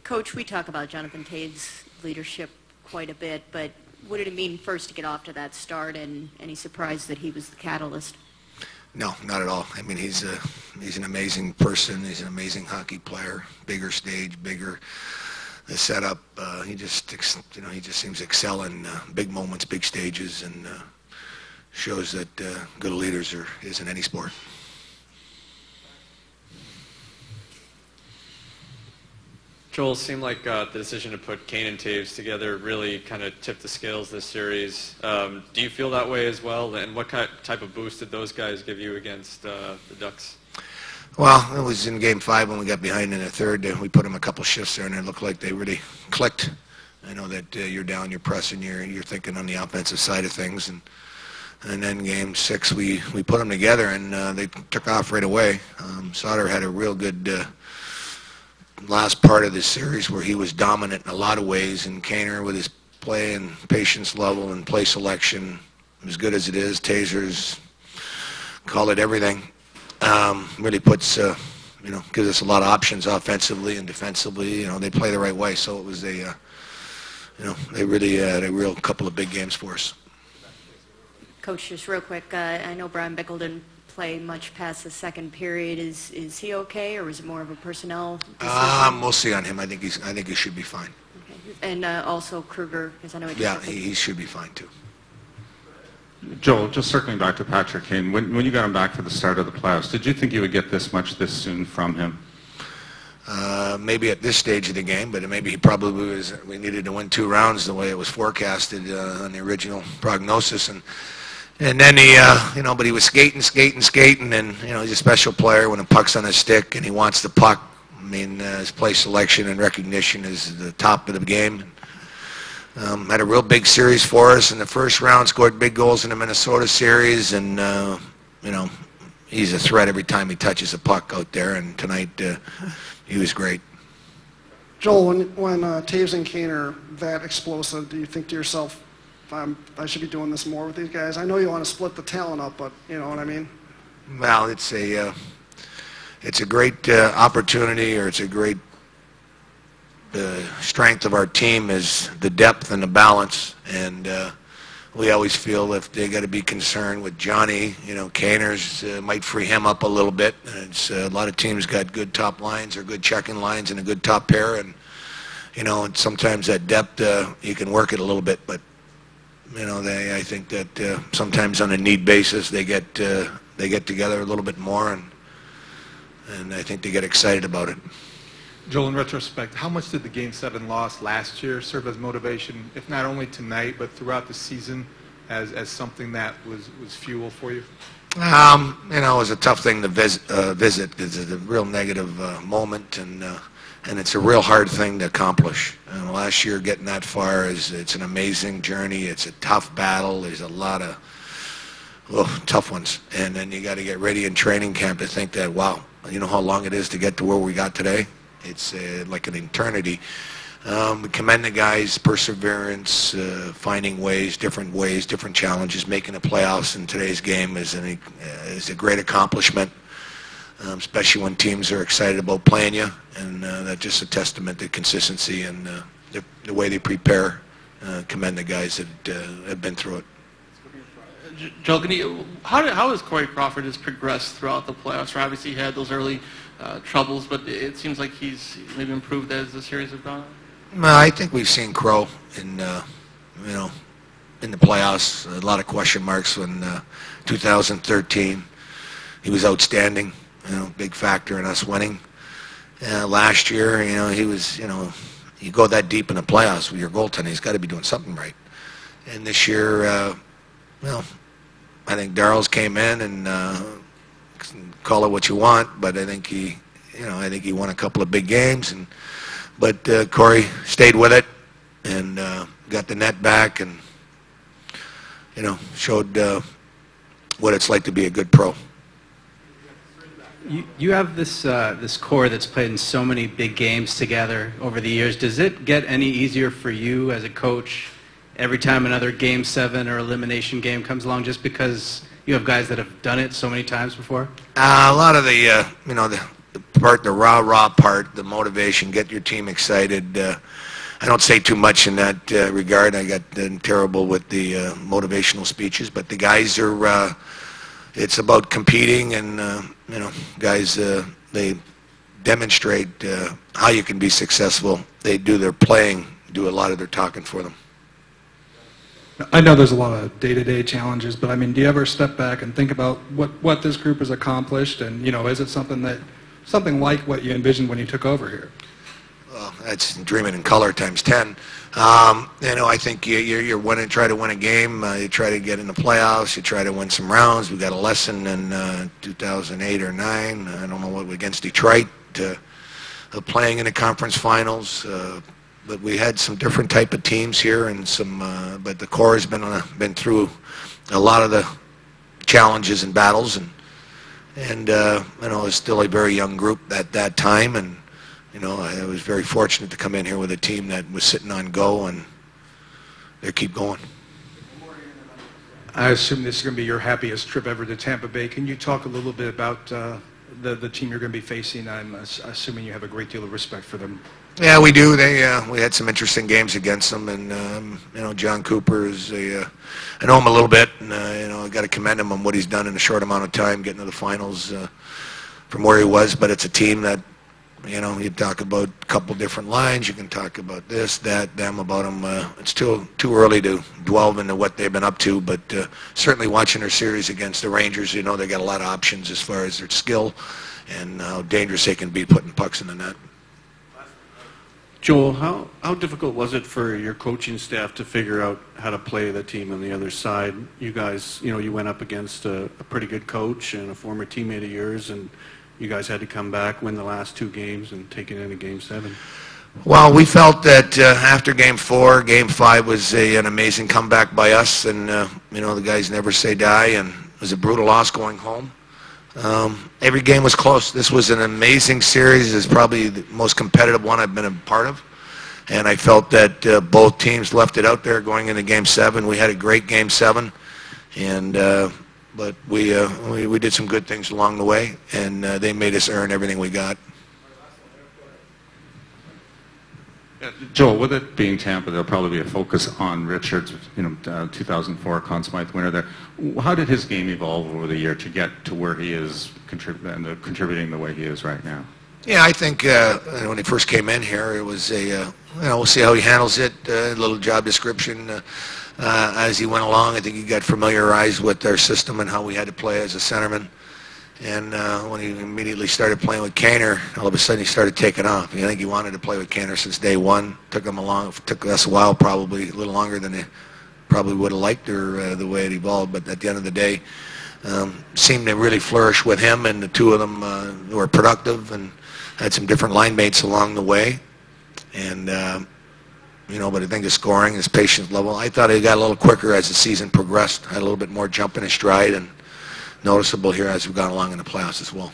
Coach, we talk about Jonathan Toews' leadership quite a bit, but what did it mean first to get off to that start, and any surprise that he was the catalyst? No, not at all. I mean, he's an amazing person. He's an amazing hockey player. Bigger stage, bigger the setup. He just seems to excel in big moments, big stages, and shows that good leaders is in any sport. Joel, it seemed like the decision to put Kane and Toews together really kind of tipped the scales this series. Do you feel that way as well? And what type of boost did those guys give you against the Ducks? Well, it was in Game 5 when we got behind in the third. We put them a couple shifts there, and it looked like they really clicked. I know that you're down, you're pressing, you're thinking on the offensive side of things, and then Game 6 we put them together, and they took off right away. Sauter had a real good last part of this series where he was dominant in a lot of ways, and Kaner with his play and patience level and play selection, as good as it is, tasers, call it everything, really puts, gives us a lot of options offensively and defensively. They play the right way, so it was they really had a real couple of big games for us. Coach, just real quick, I know Brian Bickle didn't play much past the second period. Is he okay, or is it more of a personnel decision? We'll see on him. I think he should be fine. Okay. And also Kruger, because I know he should be fine too. Joel, just circling back to Patrick Kane, when you got him back for the start of the playoffs, did you think you would get this much this soon from him? Maybe at this stage of the game, but maybe he probably was. We needed to win 2 rounds the way it was forecasted on the original prognosis, and then he, but he was skating, and he's a special player when the puck's on his stick and he wants the puck. I mean, his play selection and recognition is the top of the game. Had a real big series for us in the first round, scored big goals in the Minnesota series, and he's a threat every time he touches a puck out there, and tonight he was great. Joel, when Toews and Kane are that explosive, do you think to yourself, I should be doing this more with these guys? I know you want to split the talent up, but you know what I mean? Well, it's a great opportunity, or it's a great strength of our team is the depth and the balance, and we always feel if they got to be concerned with Johnny, Kaner's might free him up a little bit. It's a lot of teams got good top lines or good checking lines and a good top pair, and and sometimes that depth you can work it a little bit, but I think that sometimes on a need basis they get together a little bit more, and I think they get excited about it. Joel, in retrospect, how much did the Game 7 loss last year serve as motivation, if not only tonight, but throughout the season, as something that was fuel for you? It was a tough thing to visit. It's a real negative moment, and it's a real hard thing to accomplish. Last year, getting that far it's an amazing journey. It's a tough battle. There's a lot of tough ones, and then you got to get ready in training camp to think that, wow, you know how long it is to get to where we got today? It's like an eternity. We commend the guys' perseverance, finding ways, different challenges. Making the playoffs in today's game is a great accomplishment, especially when teams are excited about playing you, and that's just a testament to consistency and the way they prepare. Commend the guys that have been through it. Joel, how has Corey Crawford has progressed throughout the playoffs? Obviously, he had those early troubles, but it seems like he's maybe improved as the series have gone on. I think we've seen Crow in the playoffs. A lot of question marks when 2013 he was outstanding. Big factor in us winning. Last year, he was. You go that deep in the playoffs with your goaltender, he's got to be doing something right. And this year, I think Darrell's came in and call it what you want, but I think he won a couple of big games, but Corey stayed with it and got the net back, and showed what it's like to be a good pro. You have this core that's played in so many big games together over the years. Does it get any easier for you as a coach every time another Game 7 or elimination game comes along, just because you have guys that have done it so many times before? A lot of the part, the rah-rah part, the motivation, get your team excited. I don't say too much in that regard. I got terrible with the motivational speeches, but the guys are, it's about competing, and, guys, they demonstrate how you can be successful. They do their playing, do a lot of their talking for them. I know there's a lot of day-to-day challenges, but I mean, do you ever step back and think about what this group has accomplished, and is it something like what you envisioned when you took over here? Well, that's dreaming in color times 10. I think you're try to win a game. You try to get in the playoffs. You try to win some rounds. We got a lesson in 2008 or 9. I don't know what, against Detroit, playing in the conference finals. But we had some different type of teams here, and but the core has been through a lot of the challenges and battles, and it's still a very young group at that time, and I was very fortunate to come in here with a team that was sitting on go, and they keep going. I assume this is going to be your happiest trip ever to Tampa Bay. Can you talk a little bit about the team you're going to be facing? I'm assuming you have a great deal of respect for them. Yeah, we do. We had some interesting games against them, and John Cooper is I know him a little bit, and I got to commend him on what he's done in a short amount of time, getting to the finals from where he was. But it's a team that you talk about a couple different lines. You can talk about this, that, them, about them. It's too early to delve into what they've been up to, but certainly watching their series against the Rangers, they got a lot of options as far as their skill and how dangerous they can be putting pucks in the net. Joel, how difficult was it for your coaching staff to figure out how to play the team on the other side? You guys, you went up against a pretty good coach and a former teammate of yours, and you guys had to come back, win the last 2 games, and take it into Game 7. Well, we felt that after Game 4, Game 5 was an amazing comeback by us, and the guys never say die, and it was a brutal loss going home. Every game was close. This was an amazing series. It's probably the most competitive one I've been a part of, and I felt that both teams left it out there going into Game 7. We had a great Game 7, and but we did some good things along the way, and they made us earn everything we got. Joel, with it being Tampa, there'll probably be a focus on Richards, 2004 Conn Smythe winner there. How did his game evolve over the year to get to where he is contributing the way he is right now? Yeah, I think when he first came in here, it was we'll see how he handles it, a little job description. As he went along, I think he got familiarized with our system and how we had to play as a centerman. And when he immediately started playing with Kaner, all of a sudden he started taking off. I think he wanted to play with Kaner since day one. Took us a while, probably a little longer than he probably would have liked, or the way it evolved. But at the end of the day, seemed to really flourish with him, and the two of them were productive and had some different line mates along the way. And but I think his scoring, his patience level, I thought he got a little quicker as the season progressed. Had a little bit more jump in his stride, and noticeable here as we've gone along in the playoffs as well.